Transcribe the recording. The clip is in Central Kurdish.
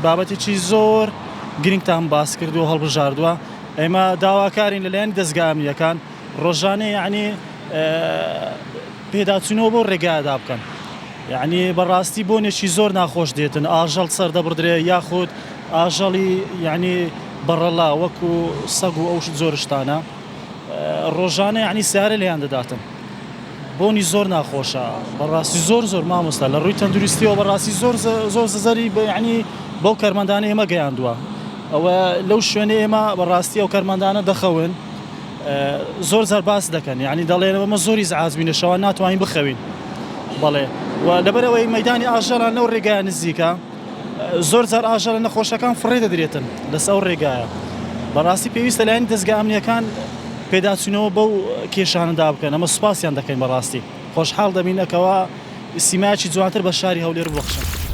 بابەتێکی زۆر گرنگتان باس کردو و هەڵبژاردووە ئێمە داواکارین لەلایەن دەستگا ئەمنیەکان ڕۆژانە یعنی پێداچوونەوە بۆ ڕێگایەدا بکەن یعنی بەڕاستی بۆنێکی زۆر ناخۆش دێتن ئاژەڵ سەردەبردرێ یاخود ئاژەڵی یعنی بەڕەڵا وەکو سەگ و ئەو زۆر شتانە ڕۆژانە یعنی سیارە لێیان دەداتن بۆنی زۆر ناخۆشە بەڕاستی زۆر مامۆستا لە ڕووی تەندروستیەوە بەڕاستی زۆر زەری ینی بەو کارمەندانە ئێمە گەیاندووە ئەوە لەو شوێنە ئێمە بەڕاستی ئەو کارمەندانە دەخەون زۆر جار باس دەکەن یعنی دەڵێن ئەمە زۆری زعازبینە شەوان ناتوانین بخەوین بەڵێ و لەبەرەوەی مەدانی ئاژەڵان لەو ڕێگایە نزیکە زۆر جار ئاژەڵە نەخۆشەکان فڕێ دەدرێتن لەسەر ئەو ڕێگایە بەڕاستی پێویستە لایەن دەستگا ئەمنیەکان پێداچوونەوە بەو کێشانەدا بکەن ئەمە سوپاسیان دەکەین بەڕاستی خۆشحاڵ دەبینەکەوە سیمایکی جوانتر بە شاری هەولێر ببەخشن.